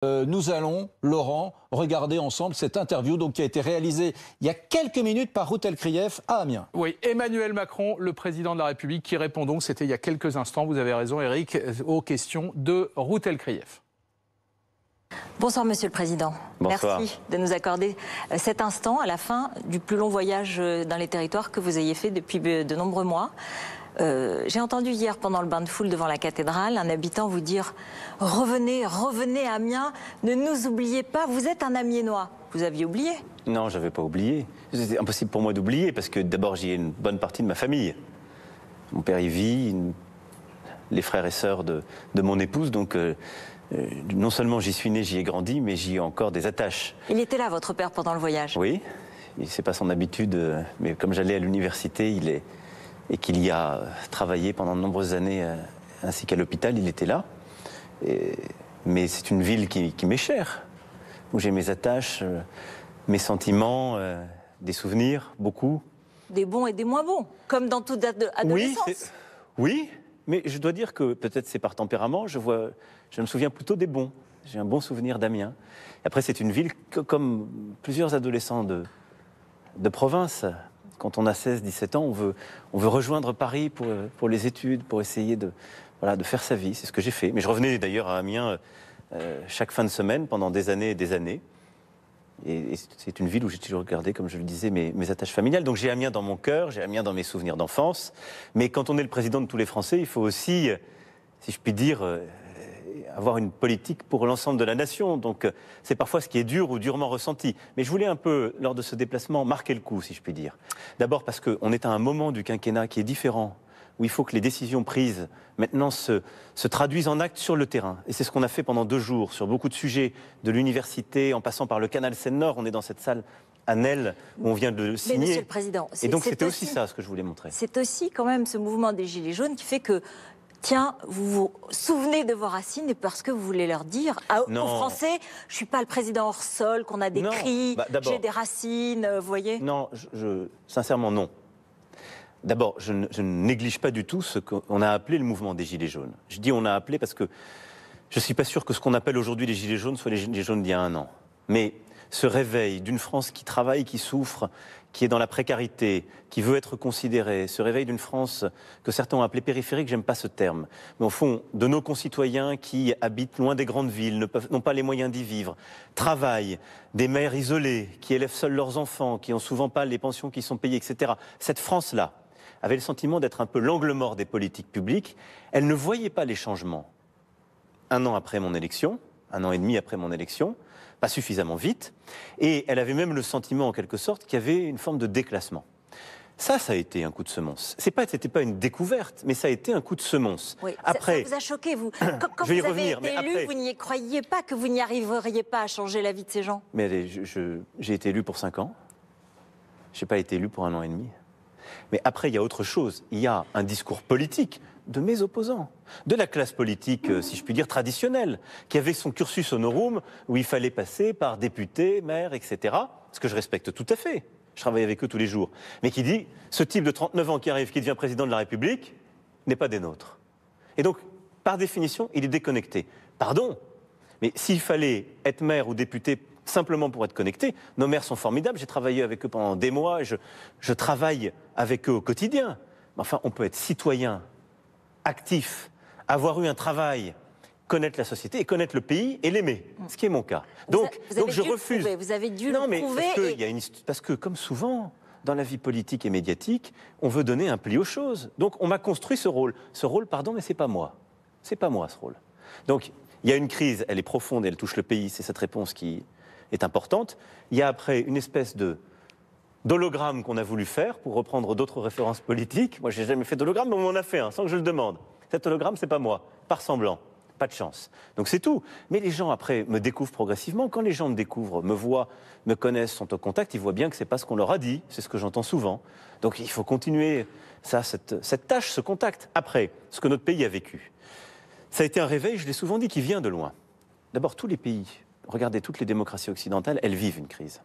Nous allons, Laurent, regarder ensemble cette interview qui a été réalisée il y a quelques minutes par Ruth Elkrief à Amiens. Oui, Emmanuel Macron, le président de la République, qui répond donc, c'était il y a quelques instants, vous avez raison Eric, aux questions de Ruth Elkrief. Bonsoir Monsieur le Président. Bonsoir. Merci de nous accorder cet instant à la fin du plus long voyage dans les territoires que vous ayez fait depuis de nombreux mois. J'ai entendu hier pendant le bain de foule devant la cathédrale un habitant vous dire « Revenez, revenez à Amiens, ne nous oubliez pas, vous êtes un Amiénois ». Vous aviez oublié? Non, je n'avais pas oublié. C'était impossible pour moi d'oublier parce que d'abord j'y ai une bonne partie de ma famille. Mon père y vit, les frères et sœurs de mon épouse, donc non seulement j'y suis né, j'y ai grandi, mais j'y ai encore des attaches. Il était là, votre père, pendant le voyage? Oui, c'est pas son habitude, mais comme j'allais à l'université, et qu'il y a travaillé pendant de nombreuses années ainsi qu'à l'hôpital, il était là. Mais c'est une ville qui m'est chère, où j'ai mes attaches, mes sentiments, des souvenirs, beaucoup. Des bons et des moins bons, comme dans toute adolescence. Oui, mais je dois dire que peut-être c'est par tempérament, je me souviens plutôt des bons. J'ai un bon souvenir d'Amiens. Après, c'est une ville comme plusieurs adolescents de province. Quand on a 16-17 ans, on veut rejoindre Paris pour les études, pour essayer de faire sa vie. C'est ce que j'ai fait. Mais je revenais d'ailleurs à Amiens chaque fin de semaine pendant des années et des années. Et c'est une ville où j'ai toujours gardé, comme je le disais, mes attaches familiales. Donc j'ai Amiens dans mon cœur, j'ai Amiens dans mes souvenirs d'enfance. Mais quand on est le président de tous les Français, il faut aussi, si je puis dire, avoir une politique pour l'ensemble de la nation. Donc c'est parfois ce qui est dur ou durement ressenti. Mais je voulais un peu, lors de ce déplacement, marquer le coup, si je puis dire. D'abord parce qu'on est à un moment du quinquennat qui est différent, où il faut que les décisions prises maintenant se traduisent en actes sur le terrain. Et c'est ce qu'on a fait pendant 2 jours, sur beaucoup de sujets, de l'université, en passant par le canal Seine-Nord. On est dans cette salle à Nesle, où on vient de le signer. Mais Monsieur le Président, et donc c'était aussi ça ce que je voulais montrer. C'est aussi quand même ce mouvement des Gilets jaunes qui fait que tiens, vous vous souvenez de vos racines et parce que vous voulez leur dire aux Français, je ne suis pas le président hors sol qu'on a décrit, j'ai des racines, vous voyez? Non, sincèrement non. D'abord, je ne néglige pas du tout ce qu'on a appelé le mouvement des Gilets jaunes. Je dis on a appelé parce que je ne suis pas sûr que ce qu'on appelle aujourd'hui les Gilets jaunes soit les Gilets jaunes d'il y a 1 an. Mais ce réveil d'une France qui travaille, qui souffre, qui est dans la précarité, qui veut être considérée, ce réveil d'une France que certains ont appelé périphérique, j'aime pas ce terme, mais au fond, de nos concitoyens qui habitent loin des grandes villes, n'ont pas les moyens d'y vivre, travaillent, des mères isolées, qui élèvent seules leurs enfants, qui n'ont souvent pas les pensions qui sont payées, etc. Cette France-là avait le sentiment d'être un peu l'angle mort des politiques publiques. Elle ne voyait pas les changements 1 an après mon élection, 1 an et demi après mon élection, pas suffisamment vite, et elle avait même le sentiment, en quelque sorte, qu'il y avait une forme de déclassement. Ça a été un coup de semonce. C'était pas une découverte, mais ça a été un coup de semonce. Oui, après, ça vous a choqué, vous. Quand vous avez été élu, vous n'y croyiez pas que vous n'y arriveriez pas à changer la vie de ces gens? Mais j'ai été élu pour 5 ans. Je n'ai pas été élu pour 1 an et demi. Mais après, il y a autre chose. Il y a un discours politique de mes opposants, de la classe politique, si je puis dire, traditionnelle, qui avait son cursus honorum, où il fallait passer par député, maire, etc., ce que je respecte tout à fait. Je travaille avec eux tous les jours. Mais qui dit, ce type de 39 ans qui arrive, qui devient président de la République, n'est pas des nôtres. Et donc, par définition, il est déconnecté. Pardon, mais s'il fallait être maire ou député simplement pour être connecté, nos maires sont formidables, j'ai travaillé avec eux pendant des mois, je travaille avec eux au quotidien. Mais enfin, on peut être citoyen, actif, avoir eu un travail, connaître la société et connaître le pays et l'aimer, ce qui est mon cas. Donc je refuse. Vous avez dû le prouver. Parce que comme souvent, dans la vie politique et médiatique, on veut donner un pli aux choses. Donc on m'a construit ce rôle. Ce rôle, pardon, mais c'est pas moi. C'est pas moi ce rôle. Donc il y a une crise, elle est profonde, elle touche le pays, c'est cette réponse qui est importante. Il y a après une espèce d'hologramme qu'on a voulu faire, pour reprendre d'autres références politiques. Moi, j'ai jamais fait d'hologramme, mais on m'en a fait un, sans que je le demande. Cet hologramme, c'est pas moi, par semblant, pas de chance. Donc c'est tout. Mais les gens, après, me découvrent progressivement. Quand les gens me découvrent, me voient, me connaissent, sont au contact, ils voient bien que c'est pas ce qu'on leur a dit, c'est ce que j'entends souvent. Donc il faut continuer cette tâche, ce contact. Après, ce que notre pays a vécu. Ça a été un réveil, je l'ai souvent dit, qui vient de loin. D'abord, tous les pays, regardez, toutes les démocraties occidentales, elles vivent une crise.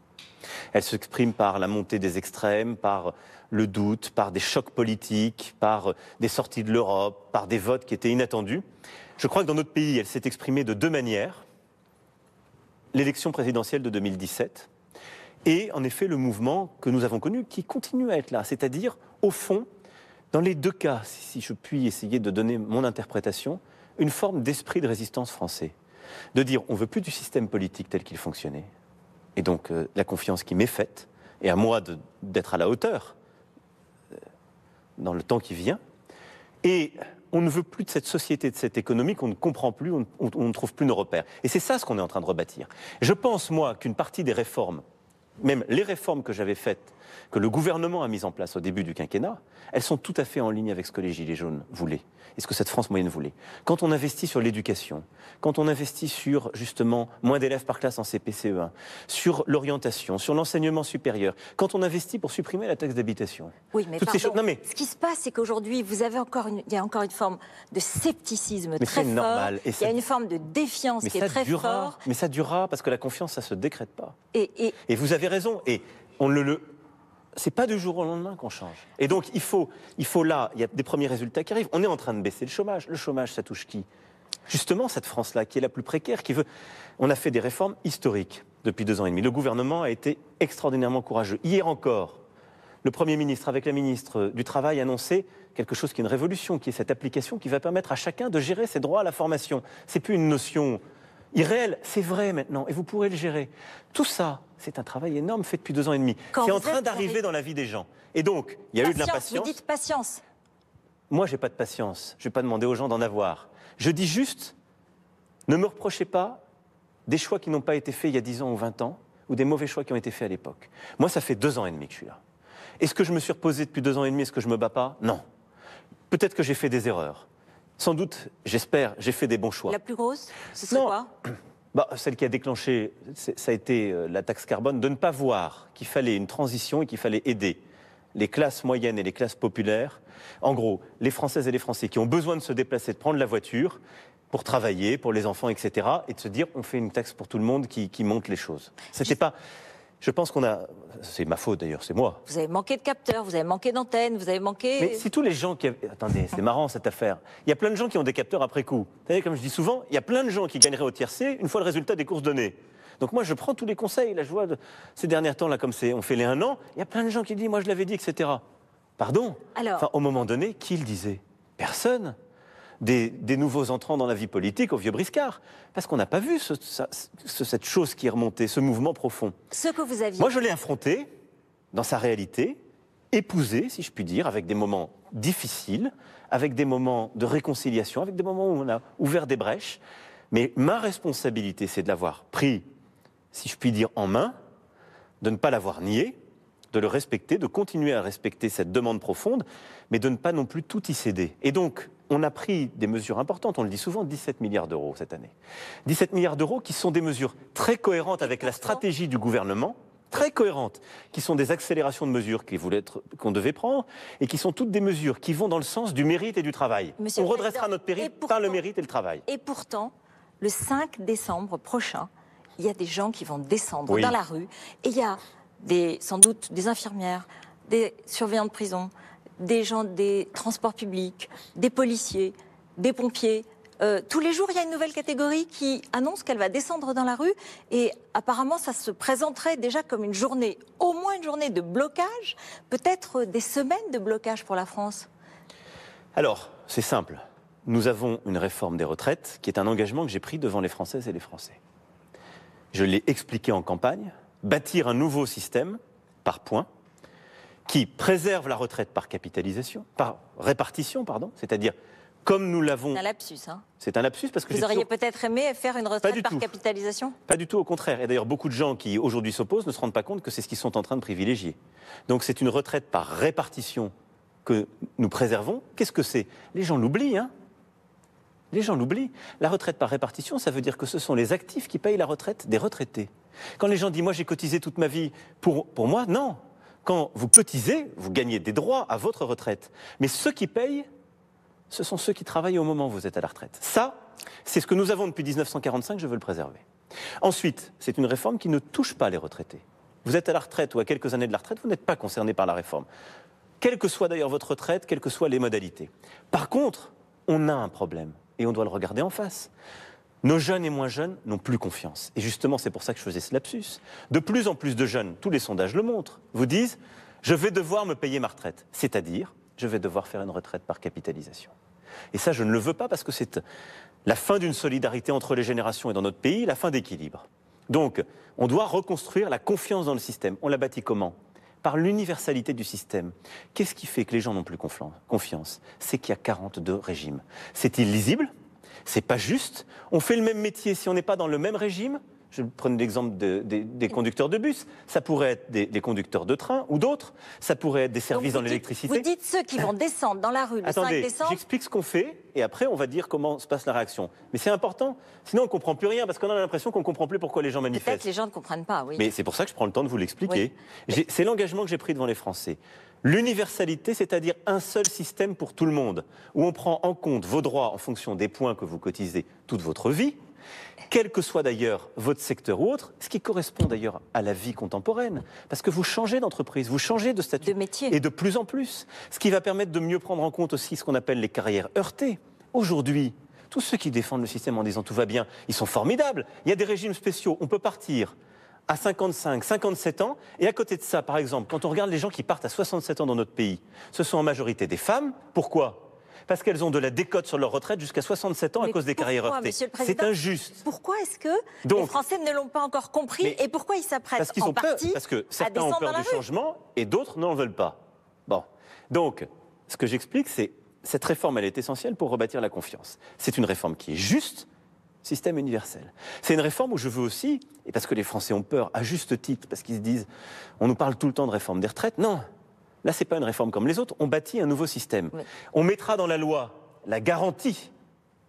Elles s'expriment par la montée des extrêmes, par le doute, par des chocs politiques, par des sorties de l'Europe, par des votes qui étaient inattendus. Je crois que dans notre pays, elle s'est exprimée de 2 manières. l'élection présidentielle de 2017 et en effet le mouvement que nous avons connu qui continue à être là. C'est-à-dire, au fond, dans les deux cas, si je puis essayer de donner mon interprétation, une forme d'esprit de résistance français. De dire, on ne veut plus du système politique tel qu'il fonctionnait. Et donc, la confiance qui m'est faite, et à moi d'être à la hauteur dans le temps qui vient. Et on ne veut plus de cette société, de cette économie qu'on ne comprend plus, on ne trouve plus nos repères. Et c'est ça ce qu'on est en train de rebâtir. Je pense, moi, qu'une partie des réformes, même les réformes que j'avais faites, que le gouvernement a mises en place au début du quinquennat, elles sont tout à fait en ligne avec ce que les Gilets jaunes voulaient, et ce que cette France moyenne voulait. Quand on investit sur l'éducation, quand on investit sur, justement, moins d'élèves par classe en CP-CE1, sur l'orientation, sur l'enseignement supérieur, quand on investit pour supprimer la taxe d'habitation. Oui, mais toutes ces choses... Non, mais... ce qui se passe, c'est qu'aujourd'hui, il y a encore une forme de scepticisme très fort. Normal. Il y a une forme de défiance qui est très forte. Mais ça durera, parce que la confiance, ça ne se décrète pas. Et vous avez raison. Et on c'est pas du jour au lendemain qu'on change. Et donc, il faut là, il y a des premiers résultats qui arrivent. On est en train de baisser le chômage. Le chômage, ça touche qui? Justement, cette France-là, qui est la plus précaire, qui veut... On a fait des réformes historiques depuis 2 ans et demi. Le gouvernement a été extraordinairement courageux. Hier encore, le Premier ministre, avec la ministre du Travail, annonçait quelque chose qui est une révolution, qui est cette application qui va permettre à chacun de gérer ses droits à la formation. C'est plus une notion irréelle, c'est vrai maintenant, et vous pourrez le gérer. Tout ça, c'est un travail énorme fait depuis 2 ans et demi. C'est en train d'arriver dans la vie des gens. Et donc, il y a eu de l'impatience. Vous dites patience. Moi, j'ai pas de patience. Je vais pas demander aux gens d'en avoir. Je dis juste, ne me reprochez pas des choix qui n'ont pas été faits il y a 10 ans ou 20 ans, ou des mauvais choix qui ont été faits à l'époque. Moi, ça fait 2 ans et demi que je suis là. Est-ce que je me suis reposé depuis 2 ans et demi? Est-ce que je me bats pas? Non. Peut-être que j'ai fait des erreurs. Sans doute, j'espère, j'ai fait des bons choix. La plus grosse, ce serait quoi? Celle qui a déclenché, ça a été la taxe carbone, de ne pas voir qu'il fallait une transition et qu'il fallait aider les classes moyennes et les classes populaires. En gros, les Françaises et les Français qui ont besoin de se déplacer, de prendre la voiture pour travailler, pour les enfants, etc. Et de se dire, on fait une taxe pour tout le monde qui monte les choses. C'était pas... Je pense qu'on a... C'est ma faute d'ailleurs, c'est moi. Vous avez manqué de capteurs, vous avez manqué d'antennes, vous avez manqué... Mais si tous les gens qui... Attendez, c'est marrant cette affaire. Il y a plein de gens qui ont des capteurs après coup. Vous savez, comme je dis souvent, il y a plein de gens qui gagneraient au tiercé une fois le résultat des courses données. Donc moi, je prends tous les conseils. Là, je vois ces derniers temps, là, comme on fait les 1 an, il y a plein de gens qui disent, moi je l'avais dit, etc. Pardon? Alors... Enfin, au moment donné, qui le disait? Personne. Des nouveaux entrants dans la vie politique au vieux briscard. Parce qu'on n'a pas vu cette chose qui est remontée, ce mouvement profond. Ce que vous aviez... Moi, je l'ai affronté dans sa réalité, épousé, si je puis dire, avec des moments difficiles, avec des moments de réconciliation, avec des moments où on a ouvert des brèches. Mais ma responsabilité, c'est de l'avoir pris, si je puis dire, en main, de ne pas l'avoir nié, de le respecter, de continuer à respecter cette demande profonde, mais de ne pas non plus tout y céder. Et donc, on a pris des mesures importantes, on le dit souvent, 17 milliards d'euros cette année. 17 milliards d'euros qui sont des mesures très cohérentes avec la stratégie du gouvernement, très cohérentes, qui sont des accélérations de mesures qu'on devait prendre, et qui sont toutes des mesures qui vont dans le sens du mérite et du travail. Monsieur on redressera notre mérite par le mérite et le travail. Et pourtant, le 5 décembre prochain, il y a des gens qui vont descendre dans la rue, et il y a sans doute des infirmières, des surveillants de prison, des gens des transports publics, des policiers, des pompiers. Tous les jours, il y a une nouvelle catégorie qui annonce qu'elle va descendre dans la rue. Et apparemment, ça se présenterait déjà comme une journée, au moins une journée de blocage, peut-être des semaines de blocage pour la France. Alors, c'est simple. Nous avons une réforme des retraites qui est un engagement que j'ai pris devant les Françaises et les Français. Je l'ai expliqué en campagne. Bâtir un nouveau système, par points, qui préserve la retraite par capitalisation, par répartition, pardon, c'est-à-dire comme nous l'avons... C'est un lapsus, hein. C'est un lapsus parce que... Vous auriez peut-être aimé faire une retraite par capitalisation? Pas du tout, au contraire. Et d'ailleurs, beaucoup de gens qui aujourd'hui s'opposent ne se rendent pas compte que c'est ce qu'ils sont en train de privilégier. Donc c'est une retraite par répartition que nous préservons. Qu'est-ce que c'est? Les gens l'oublient, hein. Les gens l'oublient. La retraite par répartition, ça veut dire que ce sont les actifs qui payent la retraite des retraités. Quand les gens disent « moi j'ai cotisé toute ma vie pour moi », non. Quand vous cotisez, vous gagnez des droits à votre retraite. Mais ceux qui payent, ce sont ceux qui travaillent au moment où vous êtes à la retraite. Ça, c'est ce que nous avons depuis 1945, je veux le préserver. Ensuite, c'est une réforme qui ne touche pas les retraités. Vous êtes à la retraite ou à quelques années de la retraite, vous n'êtes pas concerné par la réforme. Quelle que soit d'ailleurs votre retraite, quelles que soient les modalités. Par contre, on a un problème et on doit le regarder en face. nos jeunes et moins jeunes n'ont plus confiance. Et justement, c'est pour ça que je faisais ce lapsus. De plus en plus de jeunes, tous les sondages le montrent, vous disent « je vais devoir me payer ma retraite », c'est-à-dire « je vais devoir faire une retraite par capitalisation ». Et ça, je ne le veux pas parce que c'est la fin d'une solidarité entre les générations et dans notre pays, la fin d'équilibre. Donc, on doit reconstruire la confiance dans le système. On l'a bâti comment ? Par l'universalité du système. Qu'est-ce qui fait que les gens n'ont plus confiance ? C'est qu'il y a 42 régimes. C'est illisible. C'est pas juste. On fait le même métier si on n'est pas dans le même régime. Je prends l'exemple des conducteurs de bus. Ça pourrait être des conducteurs de train ou d'autres. Ça pourrait être des services dans l'électricité. Vous dites ceux qui vont descendre dans la rue le 5 décembre. J'explique ce qu'on fait et après on va dire comment se passe la réaction. Mais c'est important. Sinon on ne comprend plus rien parce qu'on a l'impression qu'on ne comprend plus pourquoi les gens manifestent. Peut-être les gens ne comprennent pas, oui. Mais c'est pour ça que je prends le temps de vous l'expliquer. Oui. C'est l'engagement que j'ai pris devant les Français. L'universalité, c'est-à-dire un seul système pour tout le monde, où on prend en compte vos droits en fonction des points que vous cotisez toute votre vie, quel que soit d'ailleurs votre secteur ou autre, ce qui correspond d'ailleurs à la vie contemporaine, parce que vous changez d'entreprise, vous changez de statut, de métier. Et de plus en plus, ce qui va permettre de mieux prendre en compte aussi ce qu'on appelle les carrières heurtées. Aujourd'hui, tous ceux qui défendent le système en disant tout va bien, ils sont formidables. Il y a des régimes spéciaux, on peut partir à 55, 57 ans, et à côté de ça, par exemple, quand on regarde les gens qui partent à 67 ans dans notre pays, ce sont en majorité des femmes. Pourquoi ? Parce qu'elles ont de la décote sur leur retraite jusqu'à 67 ans à cause des carrières heurtées. C'est injuste. Pourquoi est-ce que les Français ne l'ont pas encore compris et pourquoi ils s'apprêtent en partie parce que certains ont peur du changement et d'autres n'en veulent pas. Bon. Donc, ce que j'explique, c'est cette réforme, elle est essentielle pour rebâtir la confiance. C'est une réforme qui est juste, système universel. C'est une réforme où je veux aussi, et parce que les Français ont peur, à juste titre, parce qu'ils se disent, on nous parle tout le temps de réforme des retraites. Non. Là, ce n'est pas une réforme comme les autres, on bâtit un nouveau système. Oui. On mettra dans la loi la garantie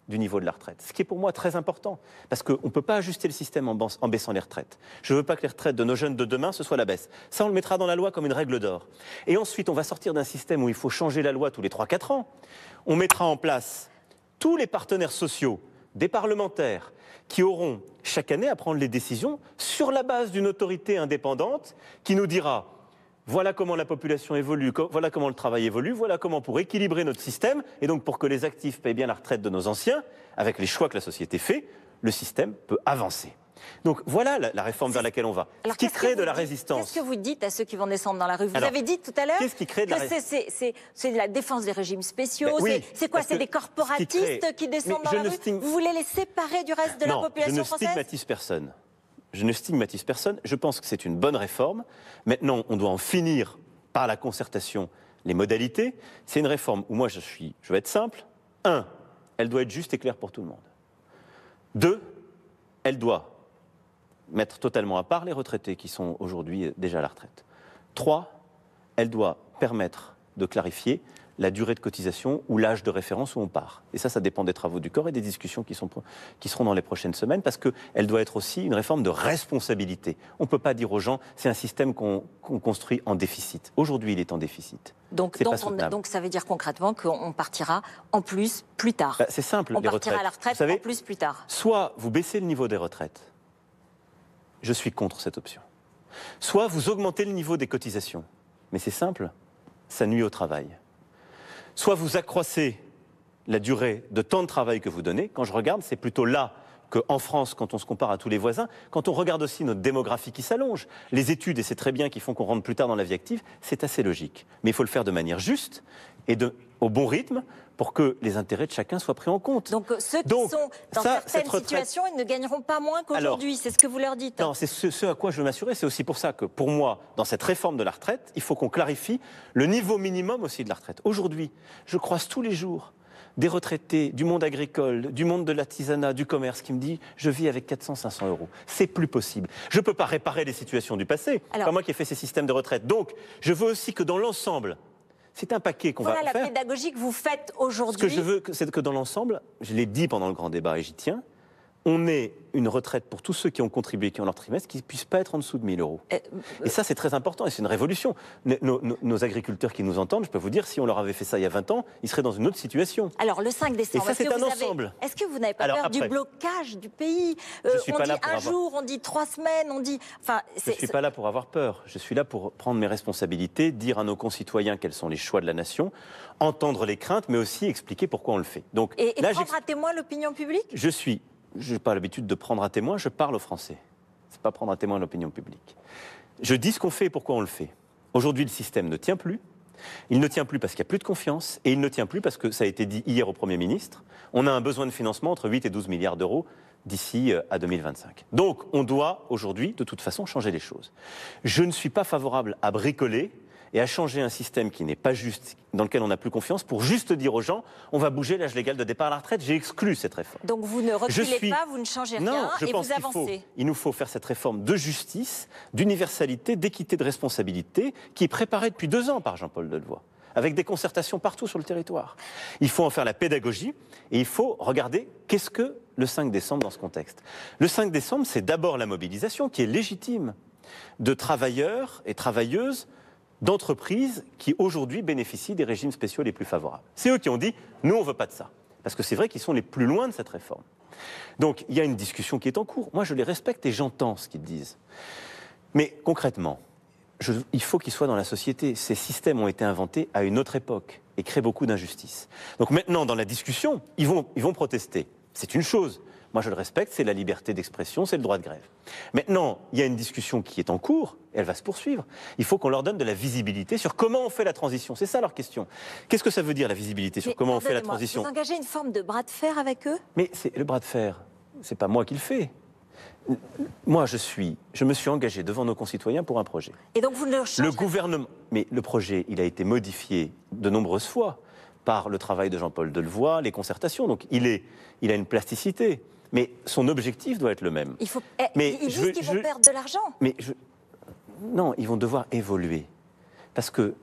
du niveau de la retraite, ce qui est pour moi très important, parce qu'on ne peut pas ajuster le système en baissant les retraites. Je ne veux pas que les retraites de nos jeunes de demain, ce soit la baisse. Ça, on le mettra dans la loi comme une règle d'or. Et ensuite, on va sortir d'un système où il faut changer la loi tous les 3-4 ans. On mettra en place tous les partenaires sociaux, des parlementaires, qui auront chaque année à prendre les décisions sur la base d'une autorité indépendante qui nous dira voilà comment la population évolue, voilà comment le travail évolue, voilà comment pour équilibrer notre système, et donc pour que les actifs payent bien la retraite de nos anciens, avec les choix que la société fait, le système peut avancer. Donc voilà la réforme vers laquelle on va. Alors, ce qui crée de la résistance. Qu'est-ce que vous dites à ceux qui vont descendre dans la rue ? Vous avez dit tout à l'heure que c'est de la défense des régimes spéciaux. Oui, c'est quoi ? C'est des corporatistes qui descendent dans la rue ? Vous voulez les séparer du reste de la population française ? Je ne stigmatise personne. Je ne stigmatise personne, je pense que c'est une bonne réforme. Maintenant, on doit en finir par la concertation, les modalités. C'est une réforme où moi je vais être simple. 1, elle doit être juste et claire pour tout le monde. 2, elle doit mettre totalement à part les retraités qui sont aujourd'hui déjà à la retraite. 3, elle doit permettre de clarifier la durée de cotisation ou l'âge de référence où on part. Et ça dépend des travaux du corps et des discussions qui seront dans les prochaines semaines, parce qu'elle doit être aussi une réforme de responsabilité. On ne peut pas dire aux gens, c'est un système qu'on construit en déficit. Aujourd'hui, il est en déficit. Donc ça veut dire concrètement qu'on partira en plus tard. C'est simple, les retraites. On partira à la retraite en plus tard. Soit vous baissez le niveau des retraites, je suis contre cette option. Soit vous augmentez le niveau des cotisations. Mais c'est simple, ça nuit au travail. Soit vous accroissez la durée de temps de travail que vous donnez. Quand je regarde, c'est plutôt là qu'en France, quand on se compare à tous les voisins, quand on regarde aussi notre démographie qui s'allonge, les études, et c'est très bien, qui font qu'on rentre plus tard dans la vie active, c'est assez logique. Mais il faut le faire de manière juste et au bon rythme pour que les intérêts de chacun soient pris en compte. Donc ceux qui sont dans certaines situations, ils ne gagneront pas moins qu'aujourd'hui, c'est ce que vous leur dites. Non, c'est ce à quoi je veux m'assurer. C'est aussi pour ça que, pour moi, dans cette réforme de la retraite, il faut qu'on clarifie le niveau minimum aussi de la retraite. Aujourd'hui, je croise tous les jours des retraités du monde agricole, du monde de l'artisanat, du commerce, qui me disent « je vis avec 400-500 euros ». C'est plus possible. Je ne peux pas réparer les situations du passé. C'est pas moi qui ai fait ces systèmes de retraite. Donc, je veux aussi que dans l'ensemble, c'est un paquet qu'on va faire. Voilà la pédagogie que vous faites aujourd'hui. Ce que je veux, c'est que dans l'ensemble, je l'ai dit pendant le grand débat et j'y tiens, on ait une retraite pour tous ceux qui ont contribué, qui ont leur trimestre, qui ne puissent pas être en dessous de 1 000 euros. Et ça, c'est très important et c'est une révolution. Nos agriculteurs qui nous entendent, je peux vous dire, si on leur avait fait ça il y a 20 ans, ils seraient dans une autre situation. Alors, le 5 décembre, et ça, c'est un ensemble. Est-ce que vous n'avez pas peur du blocage du pays ? On dit un jour, on dit 3 semaines, on dit... Je ne suis pas là pour avoir peur. Je suis là pour prendre mes responsabilités, dire à nos concitoyens quels sont les choix de la nation, entendre les craintes, mais aussi expliquer pourquoi on le fait. Donc, et prendre à témoin l'opinion publique ? Je suis je n'ai pas l'habitude de prendre à témoin, je parle aux Français. Ce n'est pas prendre à témoin l'opinion publique. Je dis ce qu'on fait et pourquoi on le fait. Aujourd'hui, le système ne tient plus. Il ne tient plus parce qu'il n'y a plus de confiance et il ne tient plus parce que, ça a été dit hier au Premier ministre, on a un besoin de financement entre 8 et 12 milliards d'euros d'ici à 2025. Donc, on doit aujourd'hui, de toute façon, changer les choses. Je ne suis pas favorable à bricoler et à changer un système qui n'est pas juste, dans lequel on n'a plus confiance, pour juste dire aux gens, on va bouger l'âge légal de départ à la retraite. J'ai exclu cette réforme. Donc vous ne reculez pas, vous ne changez rien et vous avancez. Il nous faut faire cette réforme de justice, d'universalité, d'équité, de responsabilité, qui est préparée depuis 2 ans par Jean-Paul Delevoye, avec des concertations partout sur le territoire. Il faut en faire la pédagogie et il faut regarder qu'est-ce que le 5 décembre dans ce contexte. Le 5 décembre, c'est d'abord la mobilisation qui est légitime de travailleurs et travailleuses d'entreprises qui aujourd'hui bénéficient des régimes spéciaux les plus favorables. C'est eux qui ont dit « nous on ne veut pas de ça ». Parce que c'est vrai qu'ils sont les plus loin de cette réforme. Donc il y a une discussion qui est en cours. Moi je les respecte et j'entends ce qu'ils disent. Mais concrètement, il faut qu'ils soient dans la société. Ces systèmes ont été inventés à une autre époque et créent beaucoup d'injustices. Donc maintenant dans la discussion, ils vont protester. C'est une chose. Moi, je le respecte, c'est la liberté d'expression, c'est le droit de grève. Maintenant, il y a une discussion qui est en cours, et elle va se poursuivre. Il faut qu'on leur donne de la visibilité sur comment on fait la transition. C'est ça leur question. Qu'est-ce que ça veut dire, la visibilité sur comment on fait la transition ? Vous engagez une forme de bras de fer avec eux ? Mais le bras de fer, c'est pas moi qui le fais. Moi, je me suis engagé devant nos concitoyens pour un projet. Et donc vous ne le changez pas ? Le gouvernement, mais le projet, il a été modifié de nombreuses fois par le travail de Jean-Paul Delevoye, les concertations. Donc il a une plasticité. Mais son objectif doit être le même. Ils disent qu'ils vont perdre de l'argent. Non, ils vont devoir évoluer. Parce que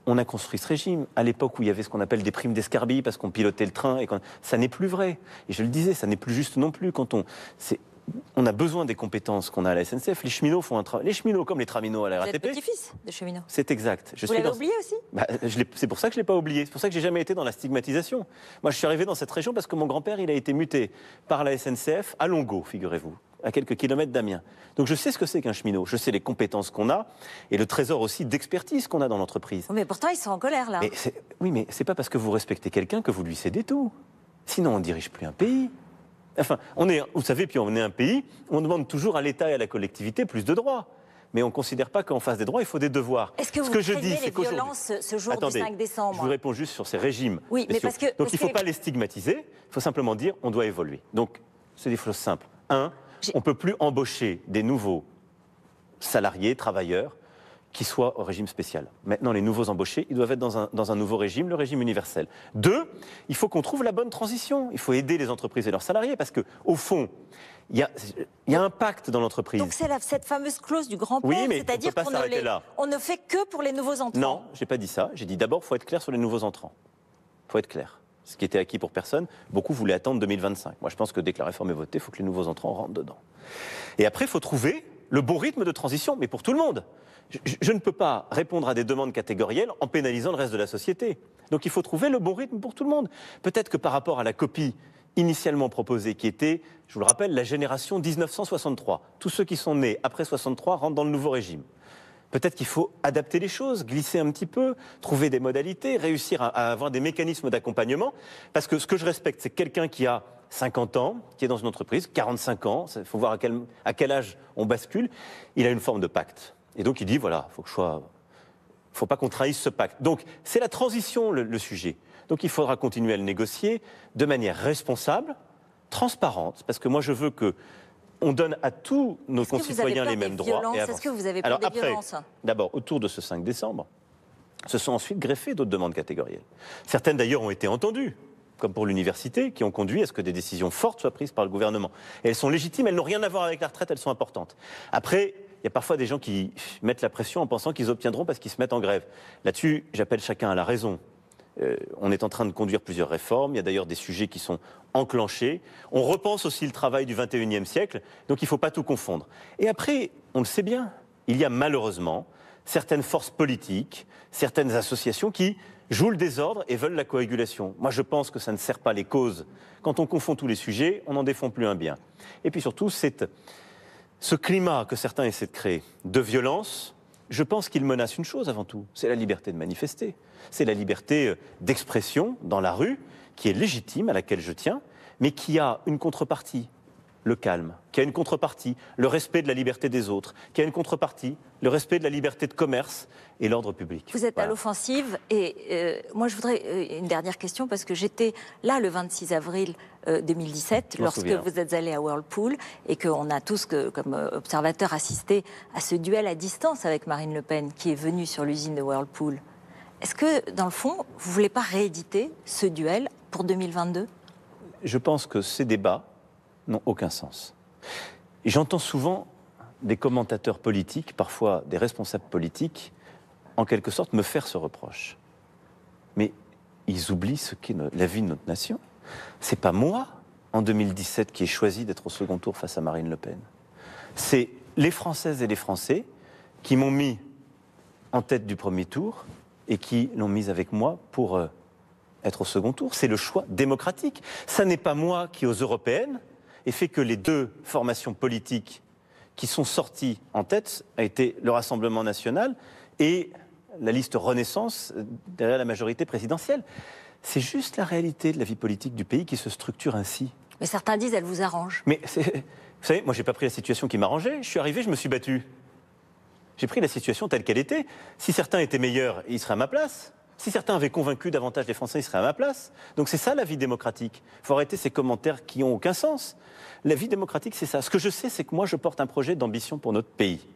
on a construit ce régime à l'époque où il y avait ce qu'on appelle des primes d'escarbille parce qu'on pilotait le train. Ça n'est plus vrai. Et je le disais, ça n'est plus juste non plus. On a besoin des compétences qu'on a à la SNCF. Les cheminots font un travail. Les cheminots, comme les traminots à la RATP. Vous êtes petit-fils de cheminot. C'est exact. Vous l'avez oublié aussi ? C'est pour ça que je ne l'ai pas oublié. C'est pour ça que je n'ai jamais été dans la stigmatisation. Moi, je suis arrivé dans cette région parce que mon grand-père, il a été muté par la SNCF à Longo, figurez-vous, à quelques kilomètres d'Amiens. Donc je sais ce que c'est qu'un cheminot. Je sais les compétences qu'on a et le trésor aussi d'expertise qu'on a dans l'entreprise. Mais pourtant, ils sont en colère, là. Oui, mais c'est pas parce que vous respectez quelqu'un que vous lui cédez tout. Sinon, on ne dirige plus un pays. Enfin, vous savez, puis on est un pays, on demande toujours à l'État et à la collectivité plus de droits. Mais on ne considère pas qu'en face des droits, il faut des devoirs. Est-ce que vous craignez les violences ce jour du 5 décembre ? Je vous réponds juste sur ces régimes. Oui, mais parce que... Donc il ne faut pas les stigmatiser, il faut simplement dire on doit évoluer. Donc, c'est des choses simples. On ne peut plus embaucher des nouveaux salariés, travailleurs, qui soient au régime spécial. Maintenant, les nouveaux embauchés, ils doivent être dans un nouveau régime, le régime universel. 2, il faut qu'on trouve la bonne transition. Il faut aider les entreprises et leurs salariés, parce qu'au fond, il y a un pacte dans l'entreprise. Donc c'est cette fameuse clause du grand-père, oui, mais c'est-à-dire qu'on ne fait que pour les nouveaux entrants. Non, je n'ai pas dit ça. J'ai dit d'abord, il faut être clair sur les nouveaux entrants. Il faut être clair. Ce qui était acquis pour personne, beaucoup voulaient attendre 2025. Moi, je pense que dès que la réforme est votée, il faut que les nouveaux entrants rentrent dedans. Et après, il faut trouver le bon rythme de transition, mais pour tout le monde. Je ne peux pas répondre à des demandes catégorielles en pénalisant le reste de la société. Donc il faut trouver le bon rythme pour tout le monde. Peut-être que par rapport à la copie initialement proposée, qui était, je vous le rappelle, la génération 1963, tous ceux qui sont nés après 63 rentrent dans le nouveau régime. Peut-être qu'il faut adapter les choses, glisser un petit peu, trouver des modalités, réussir à avoir des mécanismes d'accompagnement. Parce que ce que je respecte, c'est quelqu'un qui a 50 ans, qui est dans une entreprise, 45 ans, il faut voir à quel âge on bascule, il a une forme de pacte. Et donc il dit, voilà, il ne faut pas qu'on trahisse ce pacte. Donc c'est la transition le sujet. Donc il faudra continuer à le négocier de manière responsable, transparente, parce que moi je veux qu'on donne à tous nos concitoyens les mêmes droits. Est-ce que vous avez peur des violences ? D'abord, autour de ce 5 décembre, se sont ensuite greffées d'autres demandes catégorielles. Certaines d'ailleurs ont été entendues, comme pour l'université, qui ont conduit à ce que des décisions fortes soient prises par le gouvernement. Et elles sont légitimes, elles n'ont rien à voir avec la retraite, elles sont importantes. Après, il y a parfois des gens qui mettent la pression en pensant qu'ils obtiendront parce qu'ils se mettent en grève. Là-dessus, j'appelle chacun à la raison. On est en train de conduire plusieurs réformes. Il y a d'ailleurs des sujets qui sont enclenchés. On repense aussi le travail du 21e siècle. Donc il ne faut pas tout confondre. Et après, on le sait bien, il y a malheureusement certaines forces politiques, certaines associations qui jouent le désordre et veulent la coagulation. Moi, je pense que ça ne sert pas les causes. Quand on confond tous les sujets, on n'en défend plus un bien. Et puis surtout, ce climat que certains essaient de créer, de violence, je pense qu'il menace une chose avant tout, c'est la liberté de manifester. C'est la liberté d'expression dans la rue, qui est légitime, à laquelle je tiens, mais qui a une contrepartie. le calme, qui a une contrepartie, le respect de la liberté des autres, qui a une contrepartie, le respect de la liberté de commerce et l'ordre public. Vous êtes à l'offensive et moi je voudrais une dernière question parce que j'étais là le 26 avril 2017 lorsque vous êtes allé à Whirlpool et qu'on a tous comme observateurs assisté à ce duel à distance avec Marine Le Pen qui est venue sur l'usine de Whirlpool. Est-ce que dans le fond vous ne voulez pas rééditer ce duel pour 2022 ? Je pense que ces débats n'ont aucun sens. J'entends souvent des commentateurs politiques, parfois des responsables politiques, en quelque sorte me faire ce reproche. Mais ils oublient ce qu'est la vie de notre nation. C'est pas moi, en 2017, qui ai choisi d'être au second tour face à Marine Le Pen. C'est les Françaises et les Français qui m'ont mis en tête du premier tour et qui l'ont mise avec moi pour être au second tour. C'est le choix démocratique. Ça n'est pas moi qui, aux européennes, ai fait que les deux formations politiques qui sont sorties en tête a été le Rassemblement national et la liste Renaissance derrière la majorité présidentielle. C'est juste la réalité de la vie politique du pays qui se structure ainsi. Mais certains disent elle vous arrange. Mais vous savez, moi j'ai pas pris la situation qui m'arrangeait. Je suis arrivé, je me suis battu. J'ai pris la situation telle qu'elle était. Si certains étaient meilleurs, ils seraient à ma place. Si certains avaient convaincu davantage les Français, ils seraient à ma place. Donc c'est ça la vie démocratique. Il faut arrêter ces commentaires qui n'ont aucun sens. La vie démocratique, c'est ça. Ce que je sais, c'est que moi, je porte un projet d'ambition pour notre pays.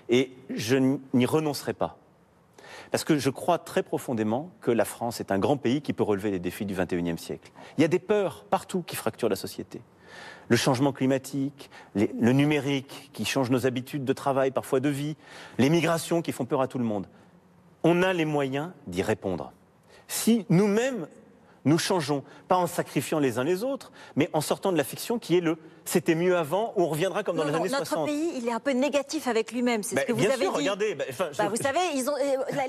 Et je n'y renoncerai pas. Parce que je crois très profondément que la France est un grand pays qui peut relever les défis du XXIe siècle. Il y a des peurs partout qui fracturent la société. Le changement climatique, le numérique qui change nos habitudes de travail, parfois de vie, les migrations qui font peur à tout le monde. On a les moyens d'y répondre. Si nous-mêmes, nous changeons, pas en sacrifiant les uns les autres, mais en sortant de la fiction qui est le « c'était mieux avant » où on reviendra comme dans les années 60. Notre pays, il est un peu négatif avec lui-même, c'est ce que vous avez dit. Regardez, vous savez,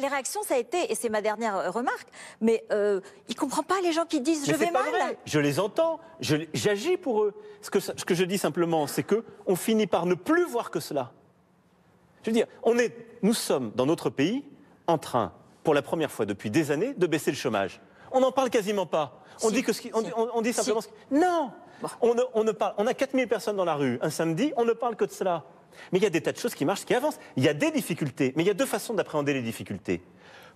les réactions, ça a été, et c'est ma dernière remarque, mais il ne comprend pas les gens qui disent « je vais mal ». Je les entends, j'agis pour eux. Ce que je dis simplement, c'est qu'on finit par ne plus voir que cela. Je veux dire, nous sommes dans notre pays en train, pour la première fois depuis des années, de baisser le chômage. On n'en parle quasiment pas. On dit simplement... Non, on ne parle. On a 4000 personnes dans la rue un samedi, on ne parle que de cela. Mais il y a des tas de choses qui marchent, qui avancent. Il y a des difficultés, mais il y a deux façons d'appréhender les difficultés.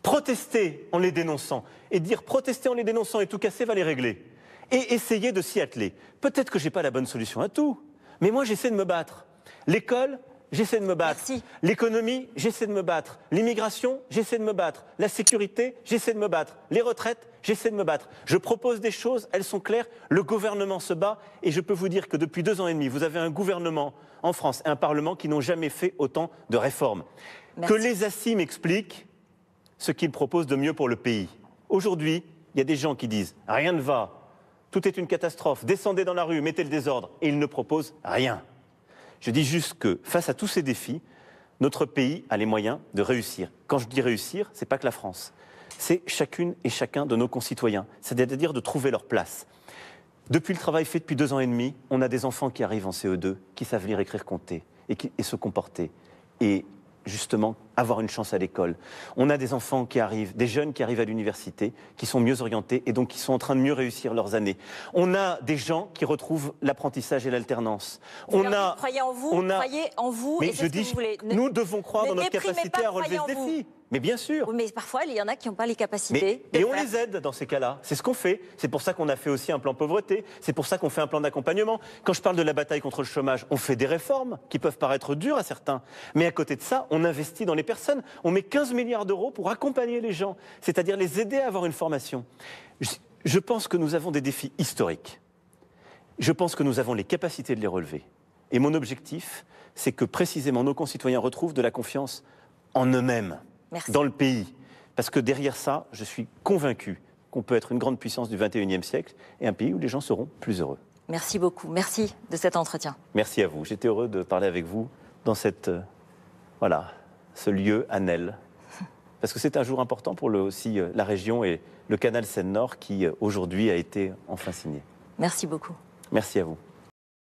Protester en les dénonçant, et dire protester en les dénonçant et tout casser va les régler. Et essayer de s'y atteler. Peut-être que je n'ai pas la bonne solution à tout, mais moi j'essaie de me battre. L'école... J'essaie de me battre. L'économie, j'essaie de me battre. L'immigration, j'essaie de me battre. La sécurité, j'essaie de me battre. Les retraites, j'essaie de me battre. Je propose des choses, elles sont claires. Le gouvernement se bat et je peux vous dire que depuis 2 ans et demi, vous avez un gouvernement en France et un Parlement qui n'ont jamais fait autant de réformes. Merci. Que les assis m'expliquent ce qu'ils proposent de mieux pour le pays. Aujourd'hui, il y a des gens qui disent « rien ne va, tout est une catastrophe, descendez dans la rue, mettez le désordre » et ils ne proposent rien. Je dis juste que, face à tous ces défis, notre pays a les moyens de réussir. Quand je dis réussir, ce n'est pas que la France. C'est chacune et chacun de nos concitoyens. C'est-à-dire de trouver leur place. Depuis le travail fait depuis 2 ans et demi, on a des enfants qui arrivent en CE2, qui savent lire, écrire, compter et se comporter. Et justement, avoir une chance à l'école. On a des enfants qui arrivent, des jeunes qui arrivent à l'université, qui sont mieux orientés et donc qui sont en train de mieux réussir leurs années. On a des gens qui retrouvent l'apprentissage et l'alternance. Croyez en vous, croyez en vous. Mais je dis, nous devons croire dans notre capacité à relever ce défi. Mais bien sûr. Oui, mais parfois, il y en a qui n'ont pas les capacités. Et on les aide dans ces cas-là. C'est ce qu'on fait. C'est pour ça qu'on a fait aussi un plan pauvreté. C'est pour ça qu'on fait un plan d'accompagnement. Quand je parle de la bataille contre le chômage, on fait des réformes qui peuvent paraître dures à certains. Mais à côté de ça, on investit dans les personnes. On met 15 milliards d'euros pour accompagner les gens, c'est-à-dire les aider à avoir une formation. Je pense que nous avons des défis historiques. Je pense que nous avons les capacités de les relever. Et mon objectif, c'est que précisément nos concitoyens retrouvent de la confiance en eux-mêmes. Merci. Dans le pays. Parce que derrière ça, je suis convaincu qu'on peut être une grande puissance du XXIe siècle et un pays où les gens seront plus heureux. Merci beaucoup. Merci de cet entretien. Merci à vous. J'étais heureux de parler avec vous dans ce lieu à Nesle. Parce que c'est un jour important pour aussi la région et le canal Seine-Nord qui aujourd'hui a été enfin signé. Merci beaucoup. Merci à vous.